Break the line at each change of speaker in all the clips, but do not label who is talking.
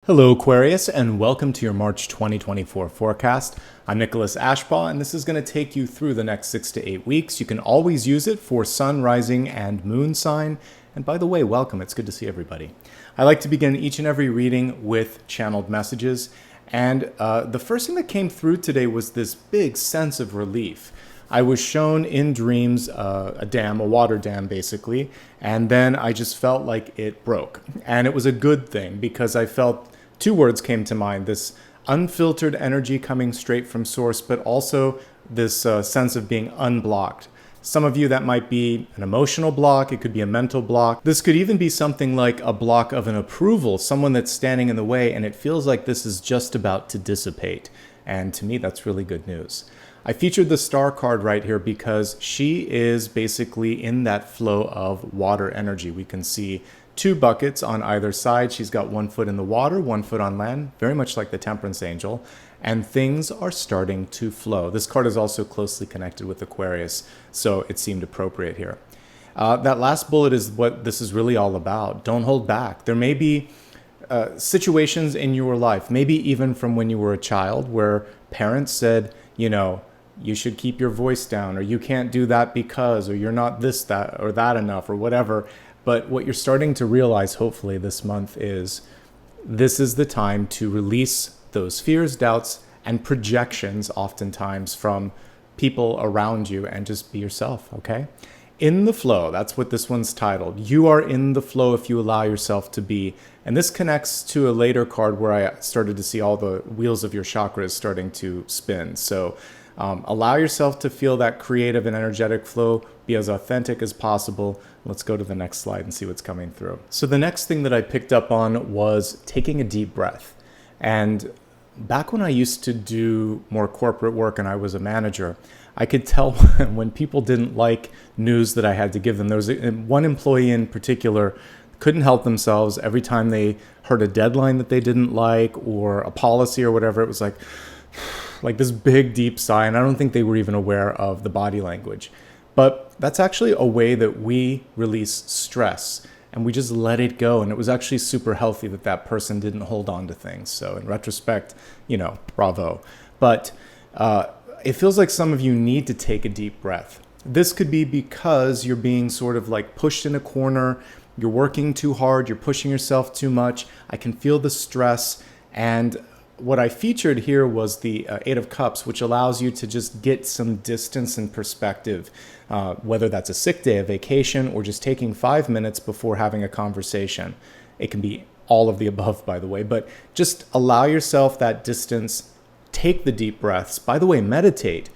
Hello Aquarius, and welcome to your March 2024 forecast. I'm Nicholas Ashbaugh, and this is going to take you through the next 6 to 8 weeks. You can always use it for sun, rising, and moon sign. And by the way, welcome. It's good to see everybody. I like to begin each and every reading with channeled messages. And the first thing that came through today was this big sense of relief. I was shown in dreams a dam, a water dam basically, and then I just felt like it broke. And it was a good thing because I felt two words came to mind: this unfiltered energy coming straight from source, but also this sense of being unblocked. Some of you, that might be an emotional block, it could be a mental block. This could even be something like a block of an approval, someone that's standing in the way, and it feels like this is just about to dissipate. And to me, that's really good news. I featured the star card right here because she is basically in that flow of water energy. We can see two buckets on either side. She's got 1 foot in the water, 1 foot on land, very much like the Temperance Angel, and things are starting to flow. This card is also closely connected with Aquarius, so it seemed appropriate here. That last bullet is what this is really all about. Don't hold back. There may be situations in your life, maybe even from when you were a child, where parents said, you know, you should keep your voice down, or you can't do that because, or you're not this, that, or that enough, or whatever. But what you're starting to realize, hopefully this month, is this is the time to release those fears, doubts, and projections oftentimes from people around you, and just be yourself, okay? In the flow, that's what this one's titled. You are in the flow if you allow yourself to be. And this connects to a later card where I started to see all the wheels of your chakras starting to spin. So allow yourself to feel that creative and energetic flow. Be as authentic as possible. Let's go to the next slide and see what's coming through. So the next thing that I picked up on was taking a deep breath. And back when I used to do more corporate work and I was a manager, I could tell when people didn't like news that I had to give them. There was one employee in particular couldn't help themselves. Every time they heard a deadline that they didn't like or a policy or whatever, it was like this big deep sigh. And I don't think they were even aware of the body language. But that's actually a way that we release stress, and we just let it go. And it was actually super healthy that that person didn't hold on to things. So in retrospect, you know, bravo. But it feels like some of you need to take a deep breath. This could be because you're being sort of like pushed in a corner. You're working too hard. You're pushing yourself too much. I can feel the stress. And what I featured here was the Eight of Cups, which allows you to just get some distance and perspective, whether that's a sick day, a vacation, or just taking 5 minutes before having a conversation. It can be all of the above, by the way, but just allow yourself that distance. Take the deep breaths. By the way, meditate,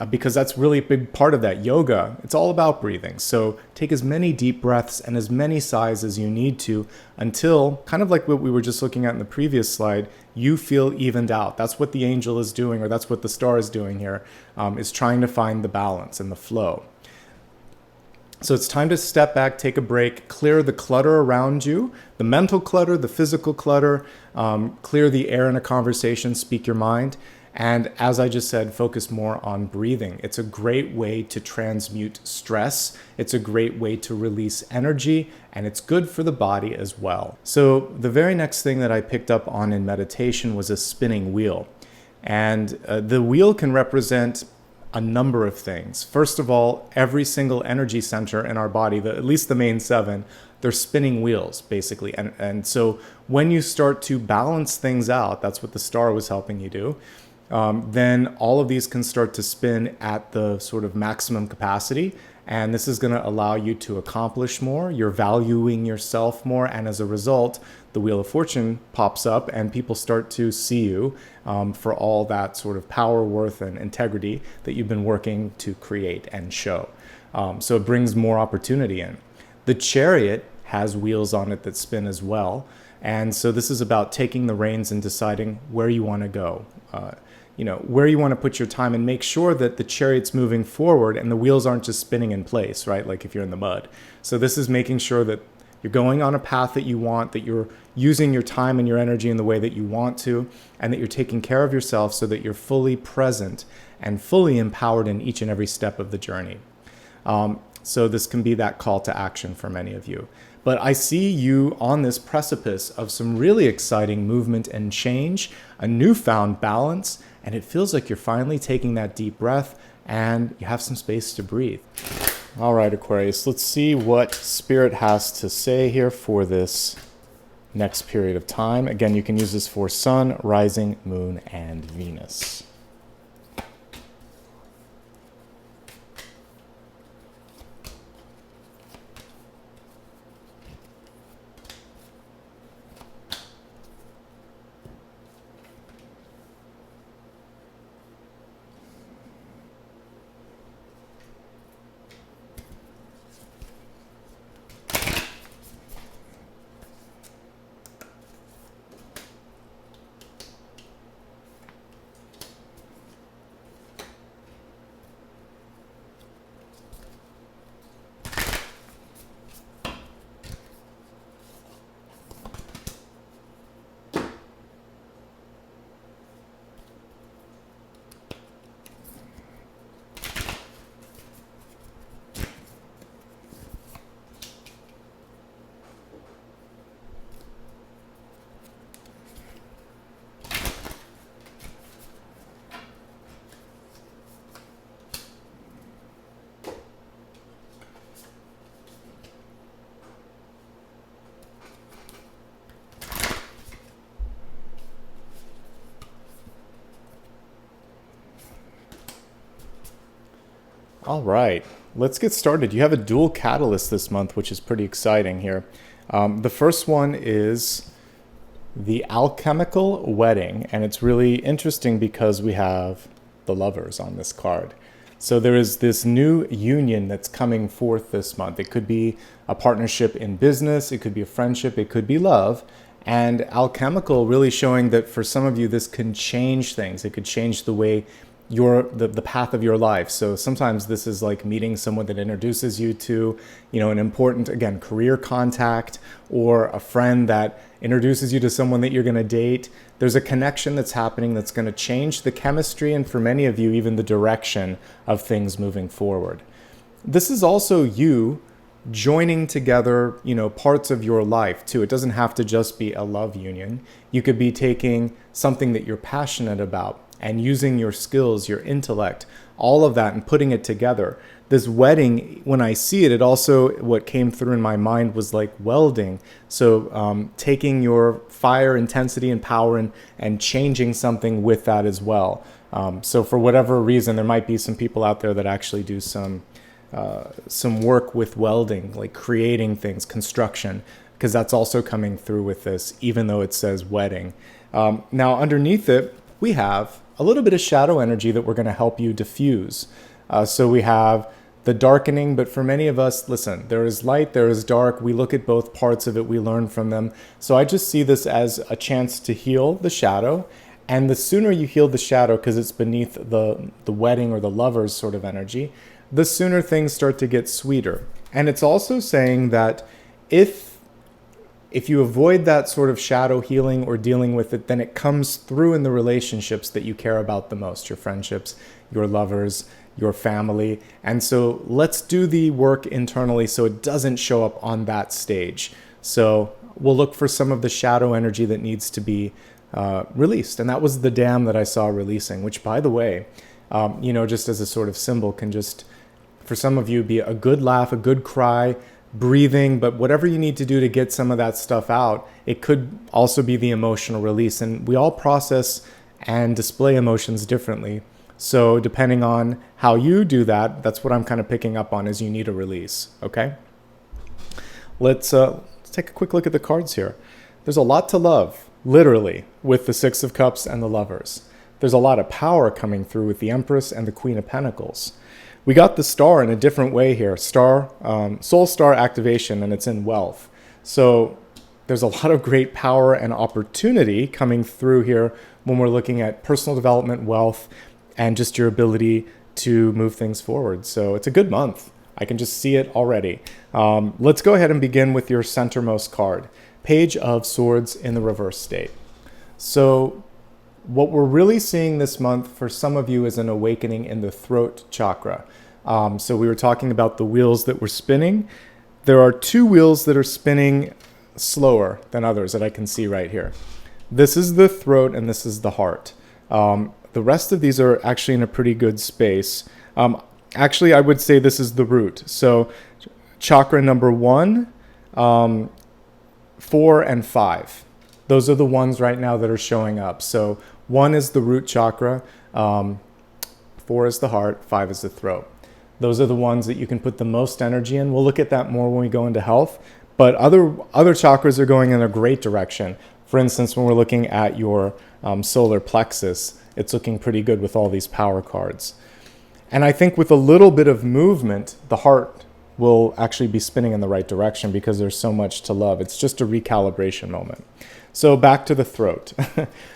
because that's really a big part of that. Yoga, it's all about breathing. So take as many deep breaths and as many sighs as you need to until, kind of like what we were just looking at in the previous slide, you feel evened out. That's what the angel is doing, or that's what the star is doing here, is trying to find the balance and the flow. So it's time to step back, take a break, clear the clutter around you, the mental clutter, the physical clutter, clear the air in a conversation, speak your mind. And as I just said, focus more on breathing. It's a great way to transmute stress. It's a great way to release energy, and it's good for the body as well. So the very next thing that I picked up on in meditation was a spinning wheel. And the wheel can represent a number of things. First of all, every single energy center in our body, at least the main 7, they're spinning wheels, basically. And so when you start to balance things out, that's what the star was helping you do, then all of these can start to spin at the sort of maximum capacity. And this is going to allow you to accomplish more. You're valuing yourself more. And as a result, the Wheel of Fortune pops up and people start to see you for all that sort of power, worth, and integrity that you've been working to create and show. So it brings more opportunity in. The Chariot has wheels on it that spin as well. And so this is about taking the reins and deciding where you want to go. Where you want to put your time, and make sure that the chariot's moving forward and the wheels aren't just spinning in place, right? Like if you're in the mud. So this is making sure that you're going on a path that you want, that you're using your time and your energy in the way that you want to, and that you're taking care of yourself so that you're fully present and fully empowered in each and every step of the journey. So this can be that call to action for many of you. But I see you on this precipice of some really exciting movement and change, a newfound balance, and it feels like you're finally taking that deep breath and you have some space to breathe. All right, Aquarius, let's see what Spirit has to say here for this next period of time. Again, you can use this for Sun, Rising, Moon, and Venus. All right, let's get started. You have a dual catalyst this month, which is pretty exciting here. The first one is the alchemical wedding, and it's really interesting because we have the lovers on this card. So there is this new union that's coming forth this month. It could be a partnership in business, it could be a friendship, it could be love. And alchemical really showing that for some of you, this can change things. It could change the way the path of your life. So sometimes this is like meeting someone that introduces you to, an important, again, career contact, or a friend that introduces you to someone that you're going to date. There's a connection that's happening that's going to change the chemistry, and for many of you, even the direction of things moving forward. This is also you joining together, parts of your life too. It doesn't have to just be a love union. You could be taking something that you're passionate about and using your skills, your intellect, all of that, and putting it together. This wedding, when I see it, what came through in my mind was like welding. So taking your fire, intensity, and power and changing something with that as well. So for whatever reason, there might be some people out there that actually do some work with welding, like creating things, construction, because that's also coming through with this, even though it says wedding. Now, underneath it, we have a little bit of shadow energy that we're going to help you diffuse. So we have the darkening, but for many of us, listen, there is light, there is dark. We look at both parts of it, we learn from them. So I just see this as a chance to heal the shadow. And the sooner you heal the shadow, because it's beneath the wedding or the lover's sort of energy, the sooner things start to get sweeter. And it's also saying that if you avoid that sort of shadow healing or dealing with it, then it comes through in the relationships that you care about the most, your friendships, your lovers, your family. And so let's do the work internally so it doesn't show up on that stage. So we'll look for some of the shadow energy that needs to be released. And that was the dam that I saw releasing, which, by the way, just as a sort of symbol, can just, for some of you, be a good laugh, a good cry, breathing, but whatever you need to do to get some of that stuff out. It could also be the emotional release, and we all process and display emotions differently. So depending on how you do that, that's what I'm kind of picking up on, is you need a release. Okay, let's take a quick look at the cards here. There's a lot to love, literally, with the Six of Cups and the Lovers. There's a lot of power coming through with the Empress and the Queen of Pentacles. We got the star in a different way here. Soul star activation, and it's in wealth. So there's a lot of great power and opportunity coming through here when we're looking at personal development, wealth, and just your ability to move things forward. So it's a good month. I can just see it already. Let's go ahead and begin with your centermost card, Page of Swords in the reverse state. So what we're really seeing this month for some of you is an awakening in the throat chakra. So we were talking about the wheels that were spinning. there are two wheels that are spinning slower than others that I can see right here. This is the throat and this is the heart. The rest of these are actually in a pretty good space. Actually, I would say this is the root. So chakra number 1, 4, and 5. Those are the ones right now that are showing up. So 1 is the root chakra, 4 is the heart, 5 is the throat. Those are the ones that you can put the most energy in. We'll look at that more when we go into health. But other chakras are going in a great direction. For instance, when we're looking at your solar plexus, it's looking pretty good with all these power cards. And I think with a little bit of movement, the heart will actually be spinning in the right direction because there's so much to love. It's just a recalibration moment. So back to the throat.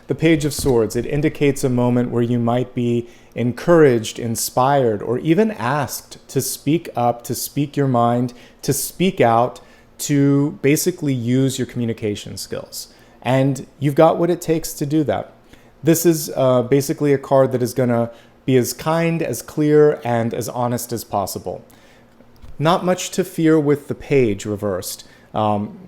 The Page of Swords, it indicates a moment where you might be encouraged, inspired, or even asked to speak up, to speak your mind, to speak out, to basically use your communication skills. And you've got what it takes to do that. This is basically a card that is going to be as kind, as clear, and as honest as possible. Not much to fear with the Page reversed,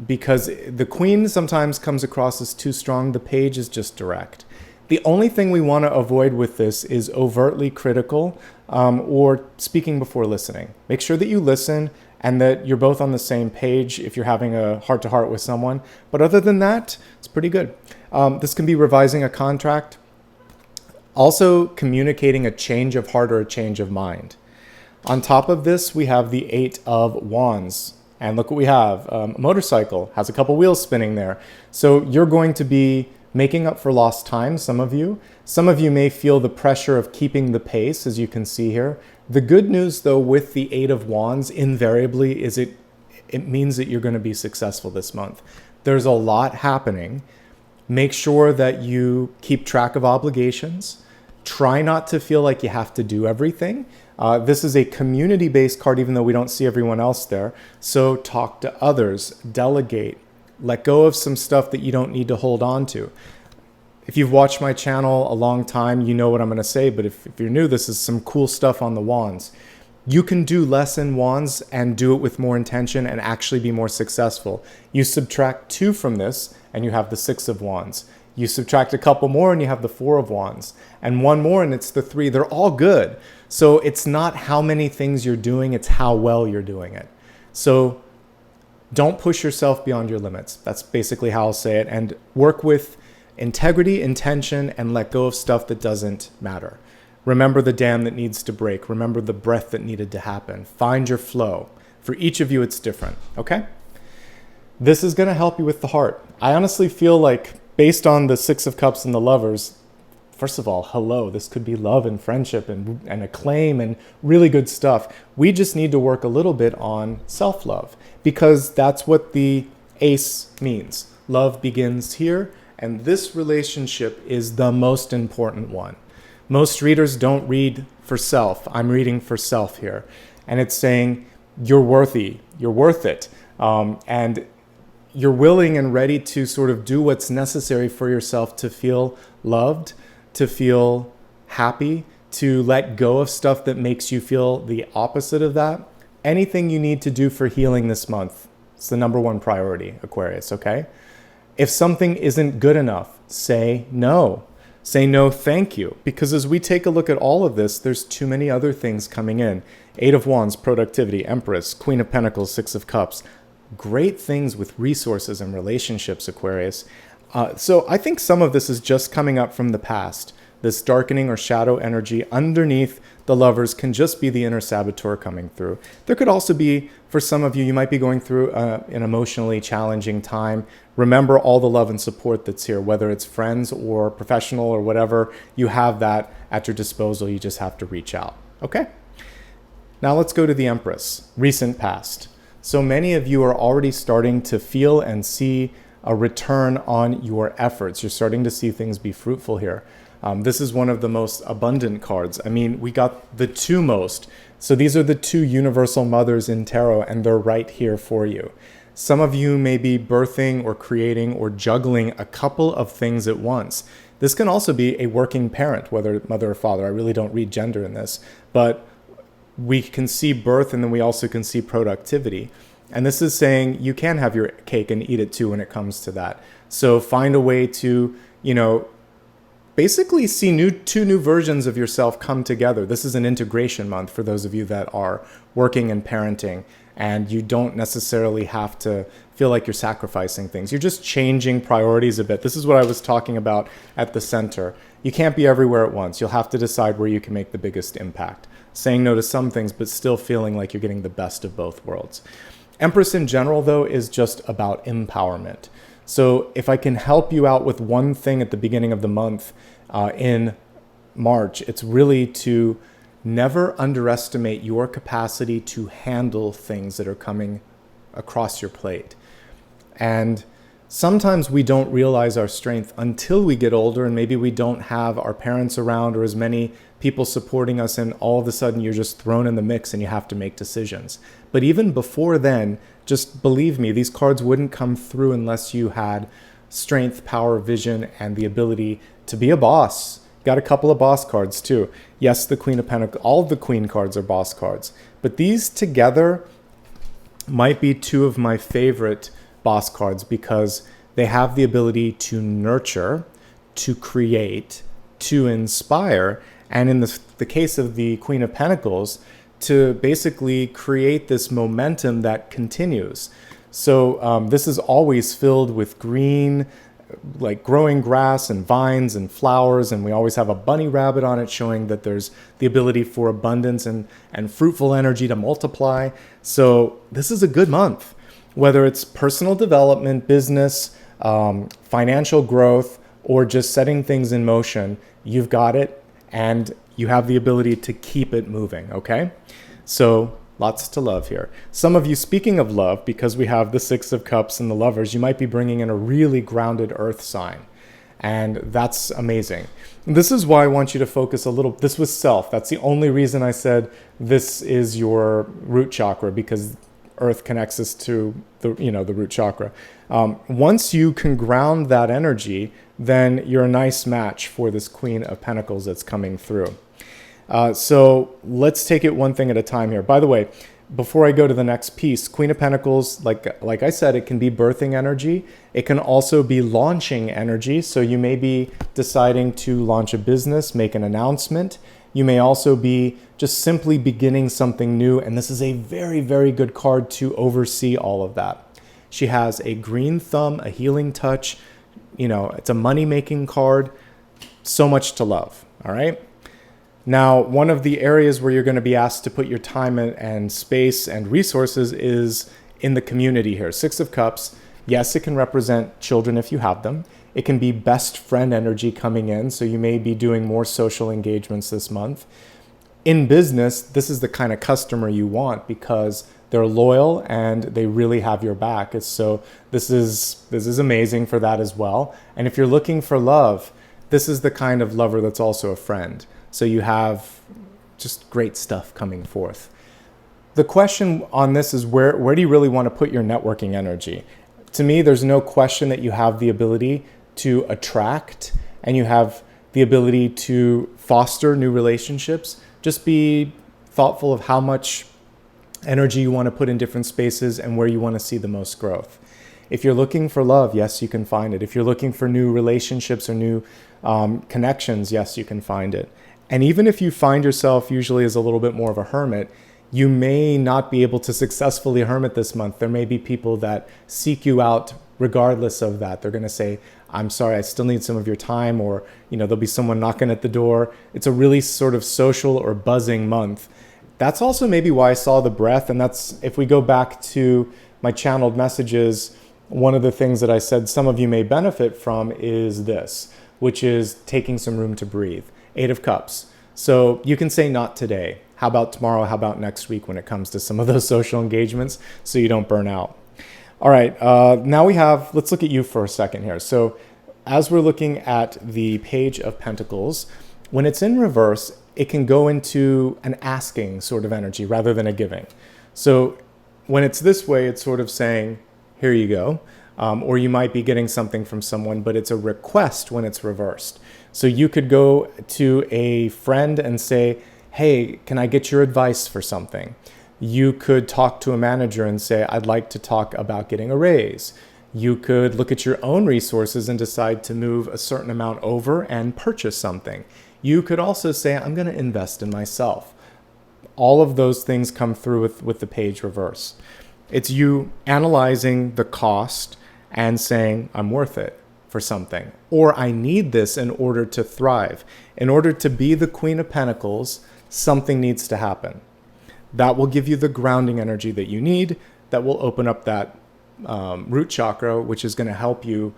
because the Queen sometimes comes across as too strong. The Page is just direct. The only thing we want to avoid with this is overtly critical or speaking before listening. Make sure that you listen and that you're both on the same page if you're having a heart-to-heart with someone. But other than that, it's pretty good. This can be revising a contract. Also communicating a change of heart or a change of mind. On top of this, we have the 8 of Wands. And look what we have. A motorcycle has a couple wheels spinning there. So you're going to be making up for lost time, some of you. Some of you may feel the pressure of keeping the pace, as you can see here. The good news, though, with the 8 of Wands, invariably, is it means that you're going to be successful this month. There's a lot happening. Make sure that you keep track of obligations. Try not to feel like you have to do everything. This is a community-based card, even though we don't see everyone else there. So talk to others, delegate, let go of some stuff that you don't need to hold on to. If you've watched my channel a long time, you know what I'm going to say, but if you're new, this is some cool stuff on the wands. You can do less in wands and do it with more intention and actually be more successful. You subtract 2 from this and you have the 6 of wands. You subtract a couple more and you have the 4 of wands. And one more and it's the 3. They're all good. So it's not how many things you're doing, it's how well you're doing it. So don't push yourself beyond your limits. That's basically how I'll say it. And work with integrity, intention, and let go of stuff that doesn't matter. Remember the dam that needs to break. Remember the breath that needed to happen. Find your flow. For each of you, it's different, okay? This is going to help you with the heart. I honestly feel like, based on the 6 of Cups and the Lovers, first of all, hello, this could be love and friendship and acclaim and really good stuff. We just need to work a little bit on self-love because that's what the Ace means. Love begins here, and this relationship is the most important one. Most readers don't read for self. I'm reading for self here. And it's saying you're worthy, you're worth it. And you're willing and ready to sort of do what's necessary for yourself to feel loved, to feel happy, to let go of stuff that makes you feel the opposite of that. Anything you need to do for healing this month, it's the #1 priority, Aquarius, okay? If something isn't good enough, say no. Say no, thank you. Because as we take a look at all of this, there's too many other things coming in. 8 of Wands, productivity, Empress, Queen of Pentacles, 6 of Cups. Great things with resources and relationships, Aquarius. So I think some of this is just coming up from the past. This darkening or shadow energy underneath the Lovers can just be the inner saboteur coming through. There could also be, for some of you, you might be going through an emotionally challenging time. Remember all the love and support that's here, whether it's friends or professional or whatever. You have that at your disposal. You just have to reach out. Okay? Now let's go to the Empress, recent past. So many of you are already starting to feel and see a return on your efforts. You're starting to see things be fruitful here. This is one of the most abundant cards. I mean, we got the 2 most. So these are the 2 universal mothers in tarot, and they're right here for you. Some of you may be birthing or creating or juggling a couple of things at once. This can also be a working parent, whether mother or father. I really don't read gender in this, but we can see birth and then we also can see productivity. And this is saying you can have your cake and eat it too when it comes to that. So find a way to, basically see two new versions of yourself come together. This is an integration month for those of you that are working and parenting, and you don't necessarily have to feel like you're sacrificing things. You're just changing priorities a bit. This is what I was talking about at the center. You can't be everywhere at once. You'll have to decide where you can make the biggest impact. Saying no to some things, but still feeling like you're getting the best of both worlds. Empress in general, though, is just about empowerment. So if I can help you out with one thing at the beginning of the month in March, it's really to never underestimate your capacity to handle things that are coming across your plate. And sometimes we don't realize our strength until we get older, and maybe we don't have our parents around or as many people supporting us, and all of a sudden you're just thrown in the mix and you have to make decisions. But even before then, just believe me, these cards wouldn't come through unless you had strength, power, vision, and the ability to be a boss. Got a couple of boss cards too. Yes, the Queen of Pentacles, all of the Queen cards are boss cards, but these together might be two of my favorite boss cards because they have the ability to nurture, to create, to inspire, and in the case of the Queen of Pentacles, to basically create this momentum that continues. So this is always filled with green, like growing grass and vines and flowers, and we always have a bunny rabbit on it showing that there's the ability for abundance and fruitful energy to multiply. So this is a good month, whether it's personal development, business, financial growth, or just setting things in motion. You've got it, and you have the ability to keep it moving, okay? So lots to love here. Some of you, speaking of love, because we have the Six of Cups and the Lovers, you might be bringing in a really grounded earth sign. And that's amazing. This is why I want you to focus a little. This was self. That's the only reason I said this is your root chakra, because earth connects us to the root chakra. Once you can ground that energy, then you're a nice match for this Queen of Pentacles that's coming through. So let's take it one thing at a time here. By the way, before I go to the next piece, Queen of Pentacles, like I said, it can be birthing energy. It can also be launching energy. So you may be deciding to launch a business, make an announcement. You may also be just simply beginning something new. And this is a very, very good card to oversee all of that. She has a green thumb, a healing touch. It's a money-making card. So much to love, all right? Now, one of the areas where you're going to be asked to put your time and space and resources is in the community here. Six of Cups, yes, it can represent children if you have them. It can be best friend energy coming in, so you may be doing more social engagements this month. In business, this is the kind of customer you want because they're loyal and they really have your back. So this is amazing for that as well. And if you're looking for love, this is the kind of lover that's also a friend. So you have just great stuff coming forth. The question on this is where do you really want to put your networking energy? To me, there's no question that you have the ability to attract and you have the ability to foster new relationships. Just be thoughtful of how much energy you want to put in different spaces and where you want to see the most growth. If you're looking for love, yes, you can find it. If you're looking for new relationships or new connections, yes, you can find it. And even if you find yourself usually as a little bit more of a hermit, you may not be able to successfully hermit this month. There may be people that seek you out regardless of that. They're going to say, I'm sorry, I still need some of your time, or there'll be someone knocking at the door. It's a really sort of social or buzzing month. That's also maybe why I saw the breath. And that's, if we go back to my channeled messages, one of the things that I said some of you may benefit from is this, which is taking some room to breathe. Eight of Cups. So you can say not today. How about tomorrow? How about next week when it comes to some of those social engagements so you don't burn out? All right, now let's look at you for a second here. So as we're looking at the Page of Pentacles, when it's in reverse, it can go into an asking sort of energy rather than a giving. So when it's this way, it's sort of saying, here you go. Or you might be getting something from someone, but it's a request when it's reversed. So you could go to a friend and say, hey, can I get your advice for something? You could talk to a manager and say, I'd like to talk about getting a raise. You could look at your own resources and decide to move a certain amount over and purchase something. You could also say, I'm going to invest in myself. All of those things come through with the page reverse. It's you analyzing the cost and saying, I'm worth it for something, or I need this in order to thrive. In order to be the Queen of Pentacles, something needs to happen. That will give you the grounding energy that you need, that will open up that root chakra, which is going to help you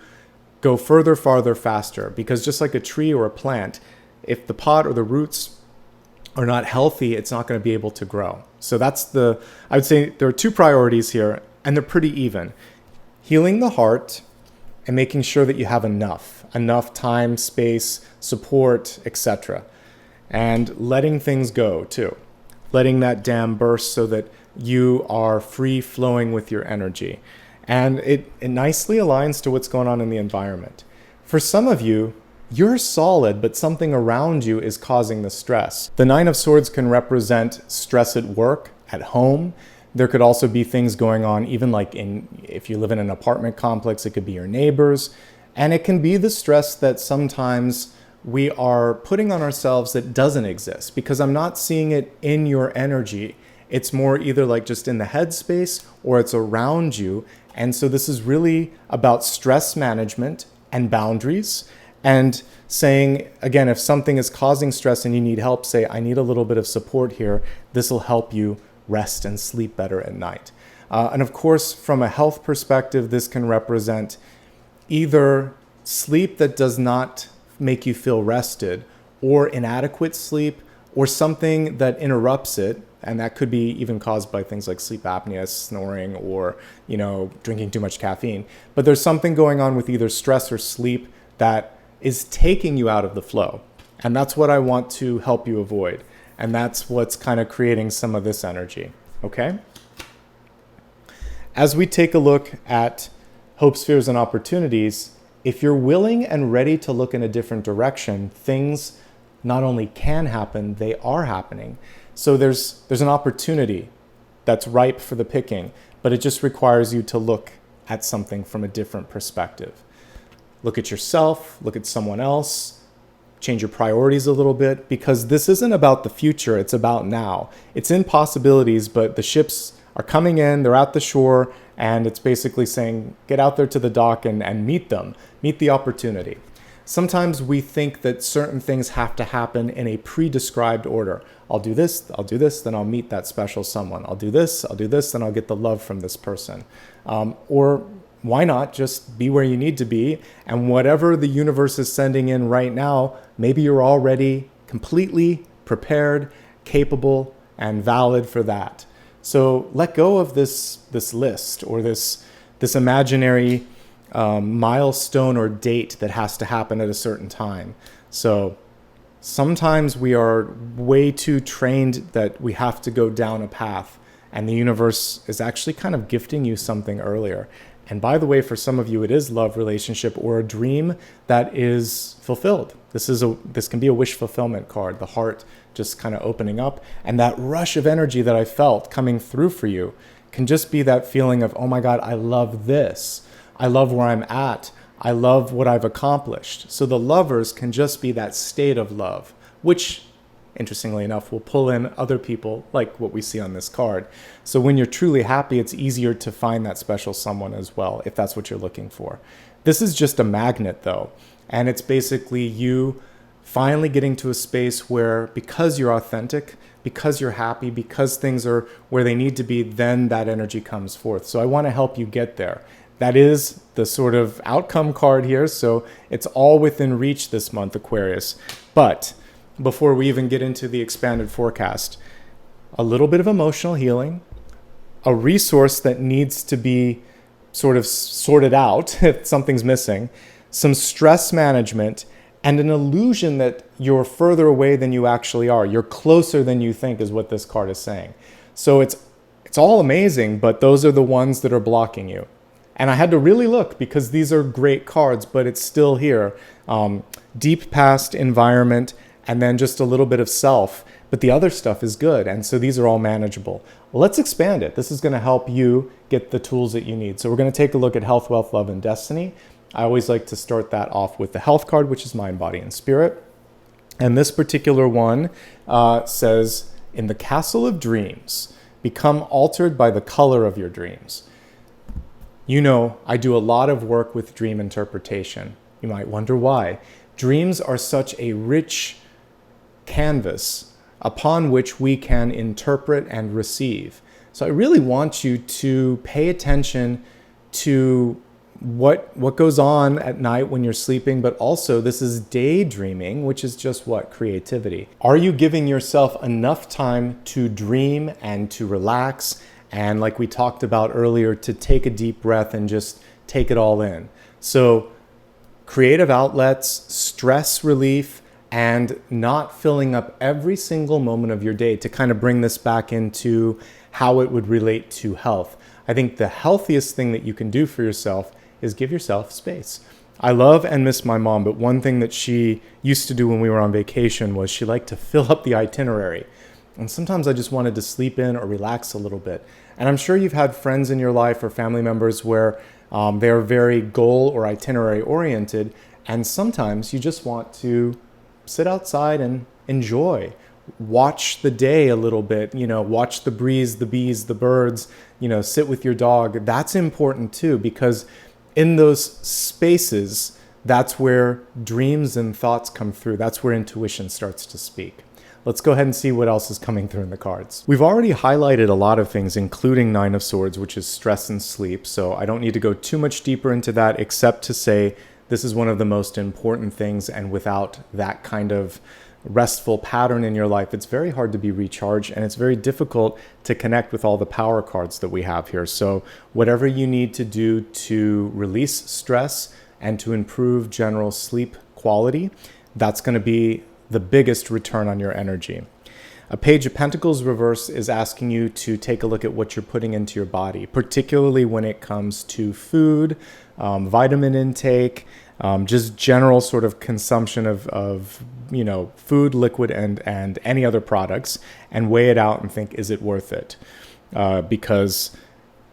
go further, farther, faster. Because just like a tree or a plant, if the pot or the roots are not healthy, it's not going to be able to grow. So I would say there are two priorities here, and they're pretty even. Healing the heart and making sure that you have enough time, space, support, etc. And letting things go too. Letting that dam burst so that you are free flowing with your energy. And it nicely aligns to what's going on in the environment. For some of you, you're solid, but something around you is causing the stress. The Nine of Swords can represent stress at work, at home. There could also be things going on, even like if you live in an apartment complex, it could be your neighbors. And it can be the stress that sometimes we are putting on ourselves that doesn't exist, because I'm not seeing it in your energy. It's more either like just in the headspace or it's around you. And so this is really about stress management and boundaries, and saying, again, if something is causing stress and you need help, say, I need a little bit of support here. This will help you rest and sleep better at night. And of course, from a health perspective, this can represent either sleep that does not make you feel rested, or inadequate sleep, or something that interrupts it. And that could be even caused by things like sleep apnea, snoring, or drinking too much caffeine. But there's something going on with either stress or sleep that is taking you out of the flow. And that's what I want to help you avoid. And that's what's kind of creating some of this energy, okay? As we take a look at hopes, fears, and opportunities, if you're willing and ready to look in a different direction, things not only can happen, they are happening. So there's an opportunity that's ripe for the picking, but it just requires you to look at something from a different perspective. Look at yourself, look at someone else, change your priorities a little bit, because this isn't about the future, it's about now. It's in possibilities, but the ships are coming in, they're at the shore, and it's basically saying, get out there to the dock and meet them, meet the opportunity. Sometimes we think that certain things have to happen in a pre-described order. I'll do this, then I'll meet that special someone. I'll do this, then I'll get the love from this person. Or why not just be where you need to be, and whatever the universe is sending in right now, maybe you're already completely prepared, capable, and valid for that. So let go of this list, or this imaginary milestone or date that has to happen at a certain time. So sometimes we are way too trained that we have to go down a path, and the universe is actually kind of gifting you something earlier. And by the way, for some of you, it is love, relationship, or a dream that is fulfilled. This can be a wish fulfillment card, the heart just kind of opening up. And that rush of energy that I felt coming through for you can just be that feeling of, oh my God, I love this. I love where I'm at. I love what I've accomplished. So the lovers can just be that state of love, which, interestingly enough, will pull in other people, like what we see on this card. So when you're truly happy, it's easier to find that special someone as well, if that's what you're looking for. This is just a magnet, though. And it's basically you finally getting to a space where, because you're authentic, because you're happy, because things are where they need to be, then that energy comes forth. So I want to help you get there. That is the sort of outcome card here. So it's all within reach this month, Aquarius. But before we even get into the expanded forecast, a little bit of emotional healing, a resource that needs to be sort of sorted out if something's missing, some stress management, and an illusion that you're further away than you actually are. You're closer than you think is what this card is saying. So it's all amazing, but those are the ones that are blocking you. And I had to really look, because these are great cards, but it's still here. Deep past, environment, and then just a little bit of self, but the other stuff is good. And so these are all manageable. Let's expand it. This is going to help you get the tools that you need. So we're going to take a look at health, wealth, love, and destiny. I always like to start that off with the health card, which is mind, body, and spirit. And this particular one says, in the castle of dreams, become altered by the color of your dreams. You know, I do a lot of work with dream interpretation. You might wonder why. Dreams are such a rich canvas upon which we can interpret and receive. So I really want you to pay attention to what goes on at night when you're sleeping, but also this is daydreaming, which is just what? Creativity. Are you giving yourself enough time to dream and to relax? And like we talked about earlier, to take a deep breath and just take it all in. So creative outlets, stress relief, and not filling up every single moment of your day to kind of bring this back into how it would relate to health. I think the healthiest thing that you can do for yourself is give yourself space. I love and miss my mom, but one thing that she used to do when we were on vacation was she liked to fill up the itinerary. And sometimes I just wanted to sleep in or relax a little bit. And I'm sure you've had friends in your life or family members where they're very goal or itinerary oriented. And sometimes you just want to sit outside and enjoy. Watch the day a little bit, watch the breeze, the bees, the birds, sit with your dog. That's important too, because in those spaces, that's where dreams and thoughts come through. That's where intuition starts to speak. Let's go ahead and see what else is coming through in the cards. We've already highlighted a lot of things, including Nine of Swords, which is stress and sleep. So I don't need to go too much deeper into that, except to say this is one of the most important things. And without that kind of restful pattern in your life, it's very hard to be recharged, and it's very difficult to connect with all the power cards that we have here. So whatever you need to do to release stress and to improve general sleep quality, that's going to be the biggest return on your energy. A Page of Pentacles reverse is asking you to take a look at what you're putting into your body, particularly when it comes to food, vitamin intake, just general sort of consumption of food, liquid, and any other products, and weigh it out and think, is it worth it? Because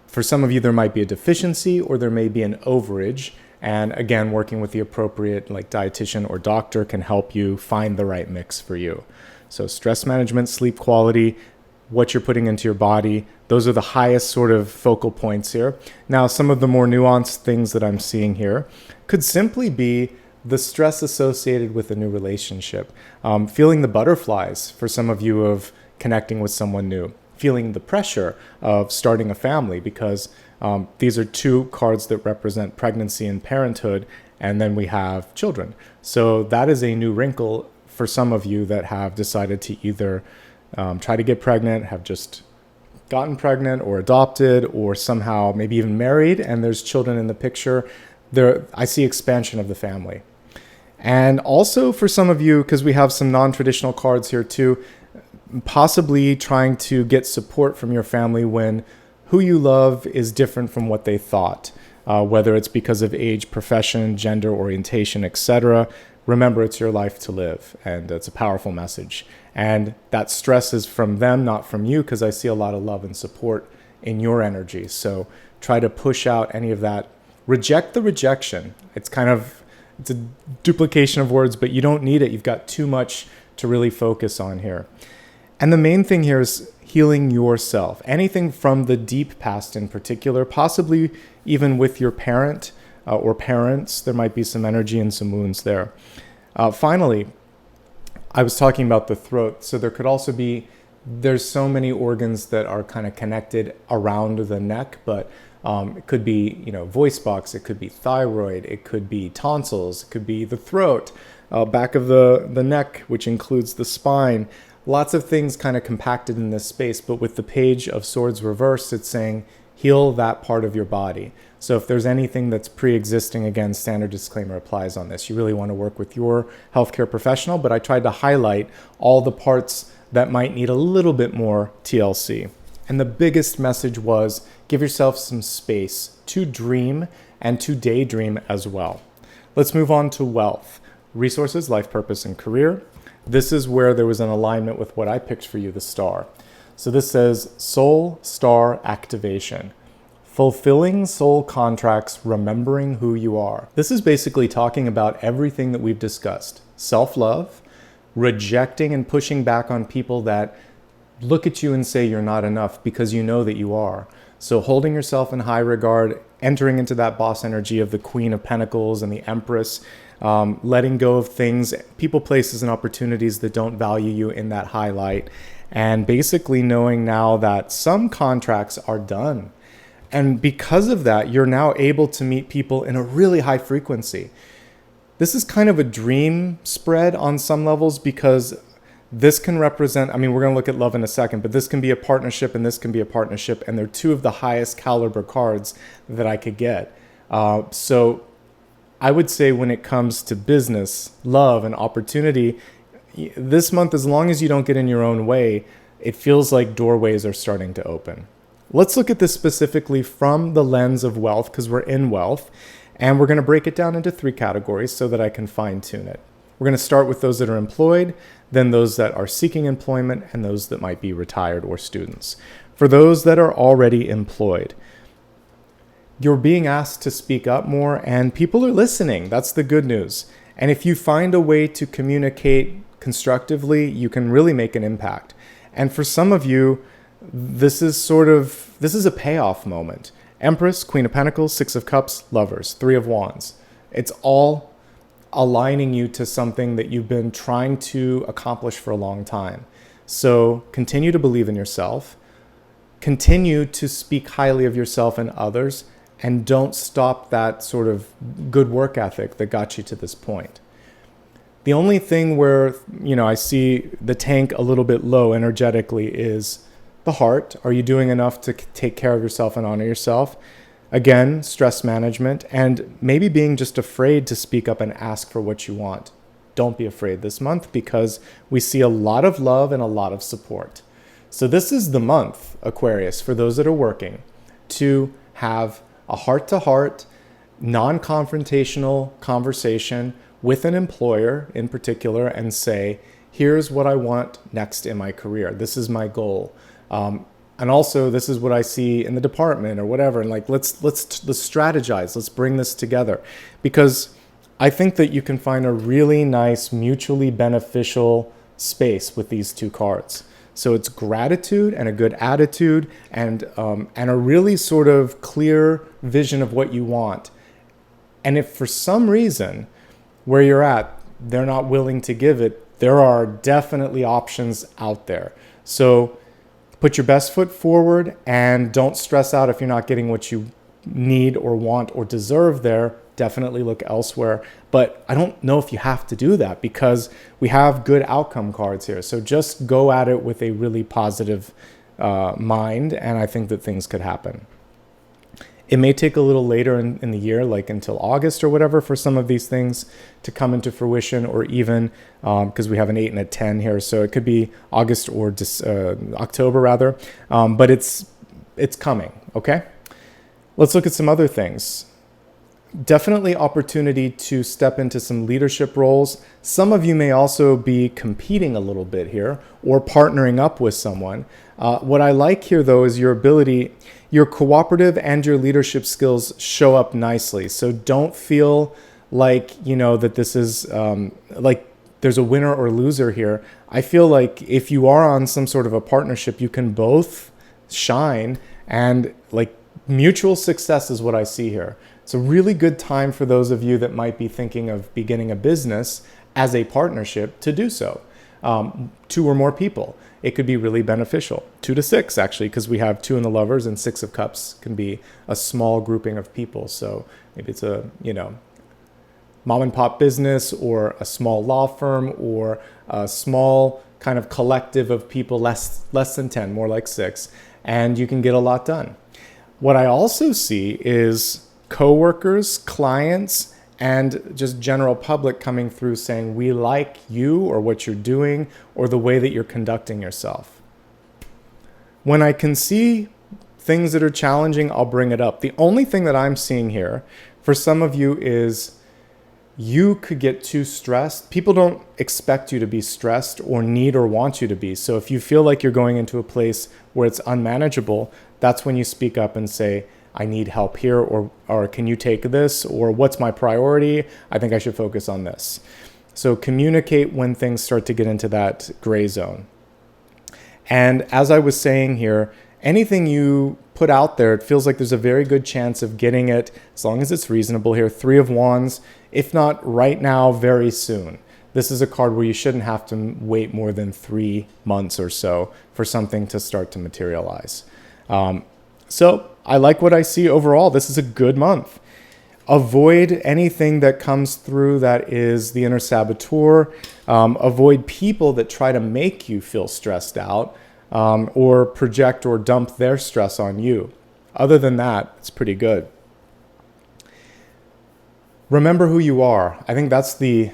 for some of you, there might be a deficiency or there may be an overage. And again, working with the appropriate dietitian or doctor can help you find the right mix for you. So stress management, sleep quality, what you're putting into your body, those are the highest sort of focal points here. Now, some of the more nuanced things that I'm seeing here could simply be the stress associated with a new relationship, feeling the butterflies for some of you of connecting with someone new, feeling the pressure of starting a family, because these are two cards that represent pregnancy and parenthood, and then we have children. So that is a new wrinkle for some of you that have decided to either try to get pregnant, have just gotten pregnant or adopted, or somehow maybe even married, and there's children in the picture. I see expansion of the family. And also for some of you, because we have some non-traditional cards here too, possibly trying to get support from your family when who you love is different from what they thought, whether it's because of age, profession, gender, orientation, etc. Remember, it's your life to live, and it's a powerful message. And that stress is from them, not from you, because I see a lot of love and support in your energy. So try to push out any of that. Reject the rejection. It's a duplication of words, but you don't need it. You've got too much to really focus on here. And the main thing here is healing yourself. Anything from the deep past in particular, possibly even with your parent or parents, there might be some energy and some wounds there. Finally, I was talking about the throat. So there could also be, there's so many organs that are kind of connected around the neck, but it could be, voice box, it could be thyroid, it could be tonsils, it could be the throat, back of the neck, which includes the spine. Lots of things kind of compacted in this space, but with the Page of Swords reversed, it's saying heal that part of your body. So if there's anything that's pre-existing, again, standard disclaimer applies on this. You really want to work with your healthcare professional, but I tried to highlight all the parts that might need a little bit more TLC. And the biggest message was give yourself some space to dream and to daydream as well. Let's move on to wealth, resources, life purpose, and career. this is where there was an alignment with what I picked for you, the star. So this says soul star activation. Fulfilling soul contracts, remembering who you are. This is basically talking about everything that we've discussed. Self-love, rejecting and pushing back on people that look at you and say you're not enough because you know that you are. So holding yourself in high regard, entering into that boss energy of the Queen of Pentacles and the Empress, letting go of things, people, places, and opportunities that don't value you in that high light, and basically knowing now that some contracts are done. And because of that, you're now able to meet people in a really high frequency. This is kind of a dream spread on some levels, because this can represent, I mean, we're going to look at love in a second, but this can be a partnership and this can be a partnership. And they're two of the highest caliber cards that I could get. So I would say when it comes to business, love, and opportunity, this month, as long as you don't get in your own way, it feels like doorways are starting to open. Let's look at this specifically from the lens of wealth, because we're in wealth, and we're going to break it down into 3 categories so that I can fine tune it. We're going to start with those that are employed, then those that are seeking employment, and those that might be retired or students. For those that are already employed, you're being asked to speak up more, and people are listening. That's the good news. And if you find a way to communicate constructively, you can really make an impact. And for some of you, this is a payoff moment. Empress, Queen of Pentacles, 6 of Cups, Lovers, 3 of Wands. It's all aligning you to something that you've been trying to accomplish for a long time. So continue to believe in yourself, continue to speak highly of yourself and others, and don't stop that sort of good work ethic that got you to this point. The only thing where, I see the tank a little bit low energetically is the heart. Are you doing enough to take care of yourself and honor yourself? Again, stress management, and maybe being just afraid to speak up and ask for what you want. Don't be afraid this month, because we see a lot of love and a lot of support. So this is the month, Aquarius, for those that are working, to have a heart-to-heart, non-confrontational conversation with an employer in particular and say, here's what I want next in my career. This is my goal. And also, this is what I see in the department or whatever. And let's strategize. Let's bring this together, because I think that you can find a really nice, mutually beneficial space with these 2 cards. So it's gratitude and a good attitude, and a really sort of clear vision of what you want. And if for some reason where you're at, they're not willing to give it, there are definitely options out there. So put your best foot forward and don't stress out if you're not getting what you need or want or deserve there. Definitely look elsewhere. But I don't know if you have to do that, because we have good outcome cards here. So just go at it with a really positive mind, and I think that things could happen. It may take a little later in the year, like until August or whatever, for some of these things to come into fruition, or even because we have an 8 and a 10 here. So it could be August or October rather, but it's coming, okay? Let's look at some other things. Definitely opportunity to step into some leadership roles. Some of you may also be competing a little bit here or partnering up with someone. What I like here, though, is your ability, your cooperative and your leadership skills show up nicely. So don't feel like, that this is like there's a winner or loser here. I feel like if you are on some sort of a partnership, you can both shine, and mutual success is what I see here. It's a really good time for those of you that might be thinking of beginning a business as a partnership to do so. 2 or more people. It could be really beneficial. 2 to 6, actually, because we have 2 in the Lovers, and 6 of Cups can be a small grouping of people. So maybe it's a, mom and pop business, or a small law firm, or a small kind of collective of people, less than 10, more like 6, and you can get a lot done. What I also see is coworkers, clients, and just general public coming through saying, we like you or what you're doing or the way that you're conducting yourself. When I can see things that are challenging, I'll bring it up. The only thing that I'm seeing here for some of you is you could get too stressed. People don't expect you to be stressed or need or want you to be. So if you feel like you're going into a place where it's unmanageable, that's when you speak up and say, I need help here, or can you take this, or what's my priority? I think I should focus on this. So communicate when things start to get into that gray zone. And as I was saying here, anything you put out there, it feels like there's a very good chance of getting it, as long as it's reasonable here. 3 of Wands, if not right now, very soon. This is a card where you shouldn't have to wait more than 3 months or so for something to start to materialize. So I like what I see overall. This is a good month. Avoid anything that comes through that is the inner saboteur. Avoid people that try to make you feel stressed out, or project or dump their stress on you. Other than that, it's pretty good. Remember who you are. I think that's the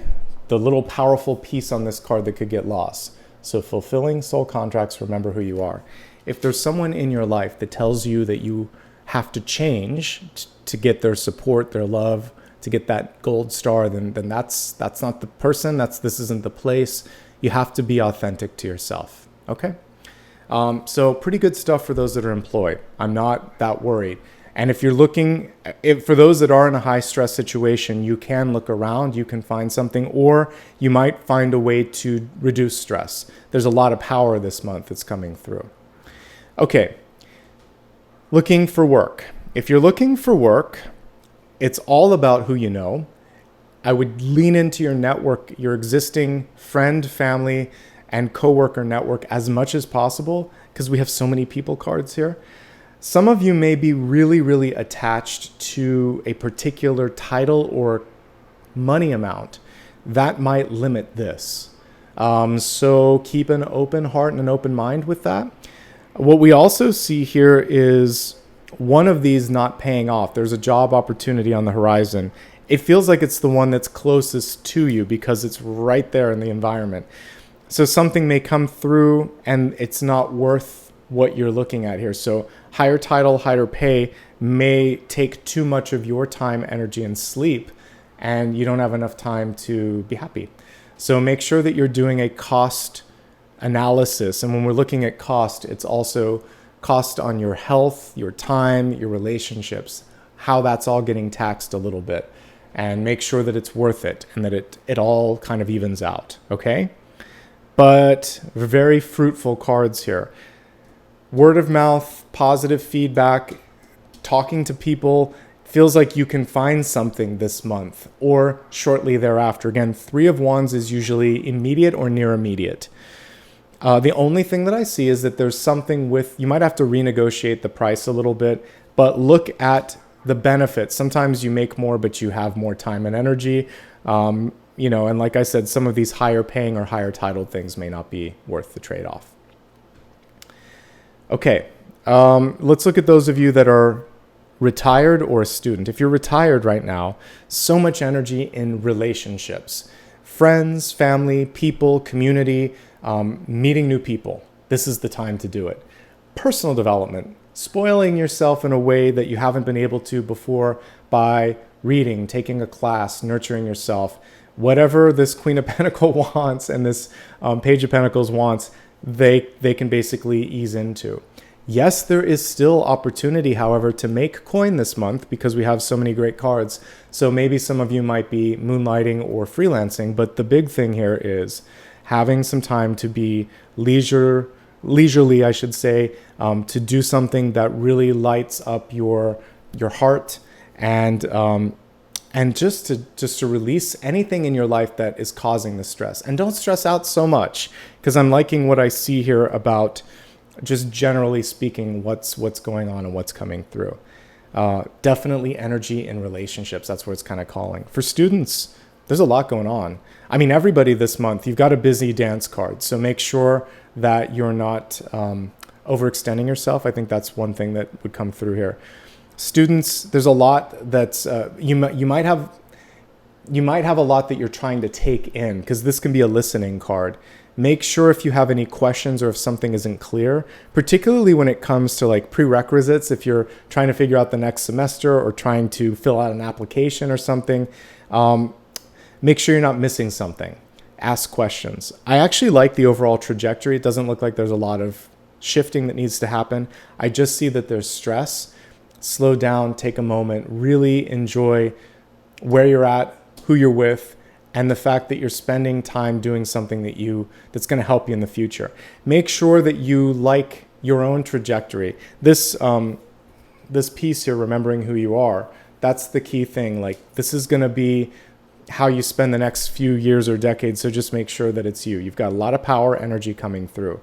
little powerful piece on this card that could get lost. So fulfilling soul contracts, remember who you are. If there's someone in your life that tells you that you have to change to get their support, their love, to get that gold star, then that's not the person. This isn't the place. You have to be authentic to yourself. Okay? So pretty good stuff for those that are employed. I'm not that worried. And if you're looking, for those that are in a high stress situation, you can look around, you can find something, or you might find a way to reduce stress. There's a lot of power this month that's coming through. Okay, looking for work. If you're looking for work, it's all about who you know. I would lean into your network, your existing friend, family, and coworker network as much as possible, because we have so many people cards here. Some of you may be really, really attached to a particular title or money amount. That might limit this. So keep an open heart and an open mind with that. What we also see here is one of these not paying off. There's a job opportunity on the horizon. It feels like it's the one that's closest to you because it's right there in the environment. So something may come through and it's not worth what you're looking at here. So higher title, higher pay may take too much of your time, energy, and sleep, and you don't have enough time to be happy. So make sure that you're doing a cost analysis. And when we're looking at cost, it's also cost on your health, your time, your relationships, how that's all getting taxed a little bit, and make sure that it's worth it and that it all kind of evens out. Okay? But very fruitful cards here. Word of mouth, positive feedback, talking to people, feels like you can find something this month or shortly thereafter. Again, 3 of Wands is usually immediate or near immediate. The only thing that I see is that there's something with, you might have to renegotiate the price a little bit, but look at the benefits. Sometimes you make more, but you have more time and energy. And like I said, some of these higher paying or higher titled things may not be worth the trade-off. Okay, let's look at those of you that are retired or a student. If you're retired right now, so much energy in relationships, friends, family, people, community, meeting new people. This is the time to do it. Personal development, spoiling yourself in a way that you haven't been able to before by reading, taking a class, nurturing yourself. Whatever this Queen of Pentacles wants and this Page of Pentacles wants, they can basically ease into. Yes, there is still opportunity, however, to make coin this month because we have so many great cards. So maybe some of you might be moonlighting or freelancing, but the big thing here is having some time to be leisurely, I should say, to do something that really lights up your heart and just to release anything in your life that is causing the stress. And don't stress out so much, because I'm liking what I see here about just generally speaking what's going on and what's coming through. Definitely energy in relationships. That's where it's kind of calling. For students, there's a lot going on. I mean, everybody this month, you've got a busy dance card. So make sure that you're not overextending yourself. I think that's one thing that would come through here. Students, there's a lot that's you might have a lot that you're trying to take in, because this can be a listening card. Make sure if you have any questions or if something isn't clear, particularly when it comes to like prerequisites, if you're trying to figure out the next semester or trying to fill out an application or something, make sure you're not missing something. Ask questions. I actually like the overall trajectory. It doesn't look like there's a lot of shifting that needs to happen. I just see that there's stress. Slow down, take a moment, really enjoy where you're at, who you're with, and the fact that you're spending time doing something that's going to help you in the future. Make sure that you like your own trajectory. This piece here, remembering who you are, that's the key thing. Like, this is going to be how you spend the next few years or decades. So just make sure that it's you. You've got a lot of power, energy coming through.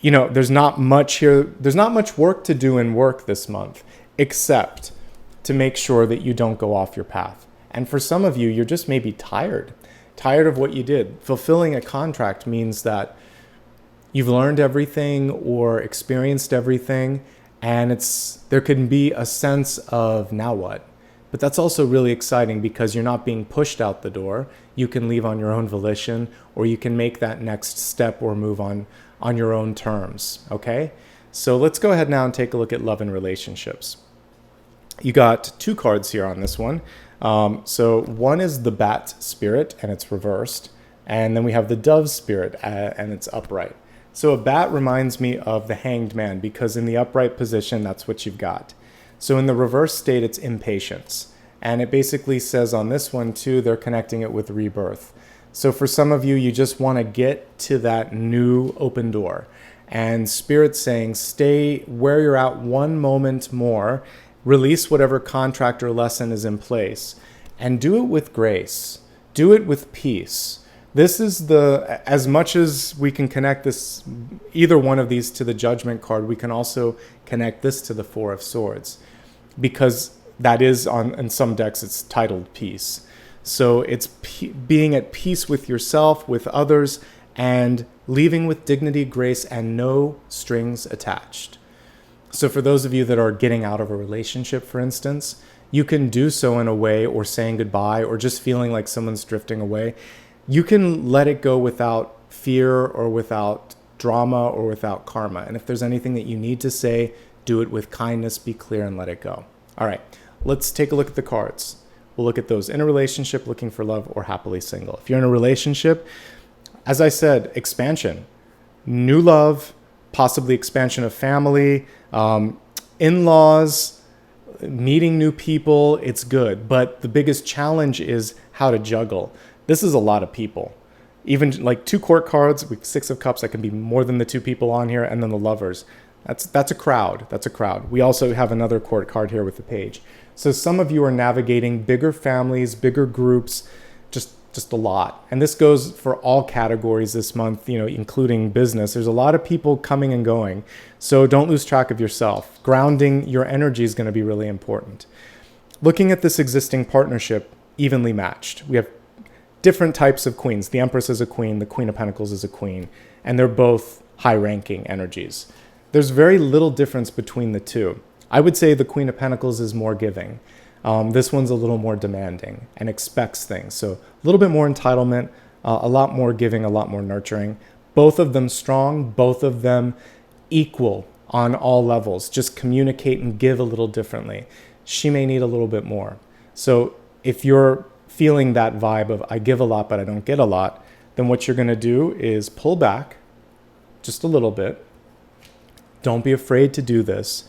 There's not much here. There's not much work to do in work this month, except to make sure that you don't go off your path. And for some of you, you're just maybe tired of what you did. Fulfilling a contract means that you've learned everything or experienced everything, and there can be a sense of now what? But that's also really exciting because you're not being pushed out the door. You can leave on your own volition, or you can make that next step or move on your own terms, okay? So let's go ahead now and take a look at love and relationships. You got 2 cards here on this one. So one is the bat spirit, and it's reversed. And then we have the dove spirit, and it's upright. So a bat reminds me of the hanged man, because in the upright position, that's what you've got. So in the reverse state, it's impatience. And it basically says on this one too, they're connecting it with rebirth. So for some of you, you just want to get to that new open door. And Spirit's saying, stay where you're at one moment more, release whatever contract or lesson is in place, and do it with grace. Do it with peace. This is as much as we can connect this, either one of these to the Judgment card, we can also connect this to the 4 of Swords, because that is in some decks, it's titled peace. So it's being at peace with yourself, with others, and leaving with dignity, grace, and no strings attached. So for those of you that are getting out of a relationship, for instance, you can do so in a way, or saying goodbye, or just feeling like someone's drifting away. You can let it go without fear or without drama or without karma. And if there's anything that you need to say, do it with kindness, be clear, and let it go. All right, let's take a look at the cards. We'll look at those in a relationship, looking for love, or happily single. If you're in a relationship, as I said, expansion, new love, possibly expansion of family, in-laws, meeting new people, it's good. But the biggest challenge is how to juggle. This is a lot of people. Even like 2 court cards, 6 of cups, that can be more than the 2 people on here, and then the lovers. That's a crowd. That's a crowd. We also have another court card here with the page. So some of you are navigating bigger families, bigger groups, just a lot. And this goes for all categories this month, including business. There's a lot of people coming and going. So don't lose track of yourself. Grounding your energy is going to be really important. Looking at this existing partnership, evenly matched. We have different types of queens. The Empress is a queen, the Queen of Pentacles is a queen, and they're both high-ranking energies. There's very little difference between the two. I would say the Queen of Pentacles is more giving. This one's a little more demanding and expects things. So a little bit more entitlement, a lot more giving, a lot more nurturing. Both of them strong, both of them equal on all levels. Just communicate and give a little differently. She may need a little bit more. So if you're feeling that vibe of I give a lot, but I don't get a lot, then what you're going to do is pull back just a little bit. Don't be afraid to do this.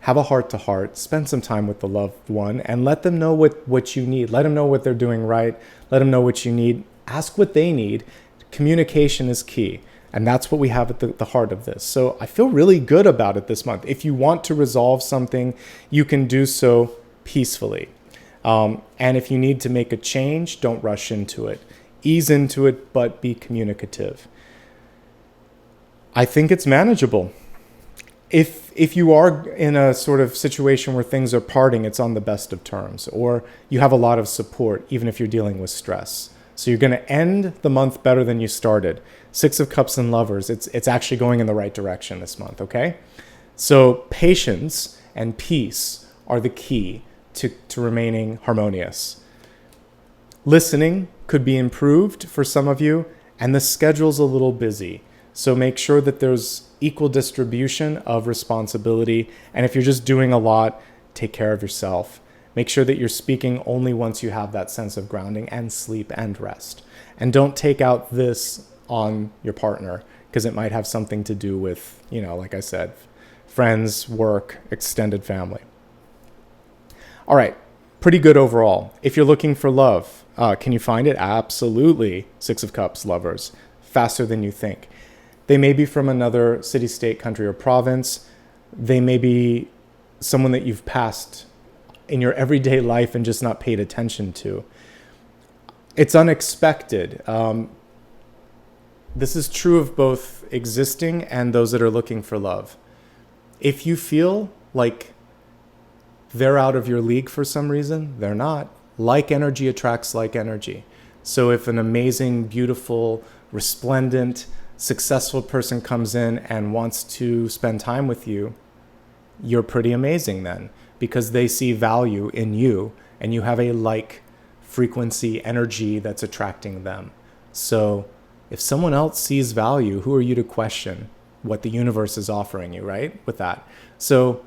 Have a heart-to-heart, spend some time with the loved one, and let them know what you need. Let them know what they're doing right. Let them know what you need. Ask what they need. Communication is key, and that's what we have at the heart of this. So I feel really good about it this month. If you want to resolve something, you can do so peacefully. And if you need to make a change, don't rush into it. Ease into it, but be communicative. I think it's manageable. If you are in a sort of situation where things are parting, it's on the best of terms, or you have a lot of support, even if you're dealing with stress. So you're going to end the month better than you started. 6 of Cups and Lovers, it's actually going in the right direction this month, okay? So patience and peace are the key to remaining harmonious. Listening could be improved for some of you, and the schedule's a little busy. So make sure that there's equal distribution of responsibility. And if you're just doing a lot, take care of yourself. Make sure that you're speaking only once you have that sense of grounding and sleep and rest. And don't take out this on your partner, because it might have something to do with, like I said, friends, work, extended family. All right, pretty good overall. If you're looking for love, can you find it? Absolutely. Six of Cups lovers, faster than you think. They may be from another city, state, country, or province. They may be someone that you've passed in your everyday life and just not paid attention to. It's unexpected. This is true of both existing and those that are looking for love. If you feel like they're out of your league for some reason, they're not. Like energy attracts like energy. So if an amazing, beautiful, resplendent, successful person comes in and wants to spend time with you, you're pretty amazing then, because they see value in you and you have a like frequency energy that's attracting them. So if someone else sees value, who are you to question what the universe is offering you, right? With that. So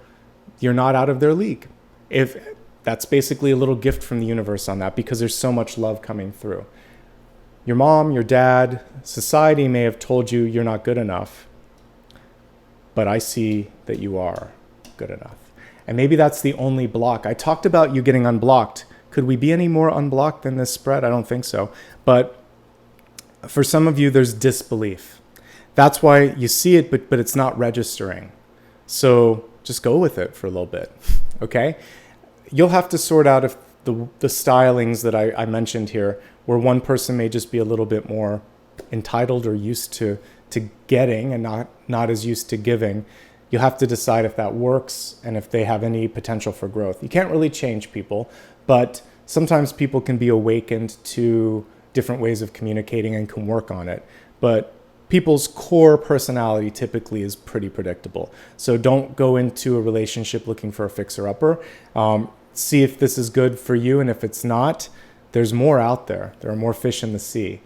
you're not out of their league. If that's basically a little gift from the universe on that, because there's so much love coming through. Your mom, your dad, society may have told you you're not good enough, but I see that you are good enough. And maybe that's the only block. I talked about you getting unblocked. Could we be any more unblocked than this spread? I don't think so. But for some of you, there's disbelief. That's why you see it, but it's not registering. So just go with it for a little bit, okay? You'll have to sort out if the stylings that I mentioned here, where one person may just be a little bit more entitled or used to getting and not as used to giving. You'll have to decide if that works and if they have any potential for growth. You can't really change people, but sometimes people can be awakened to different ways of communicating and can work on it. But people's core personality typically is pretty predictable. So don't go into a relationship looking for a fixer-upper. See if this is good for you, and if it's not, there's more out there. There are more fish in the sea.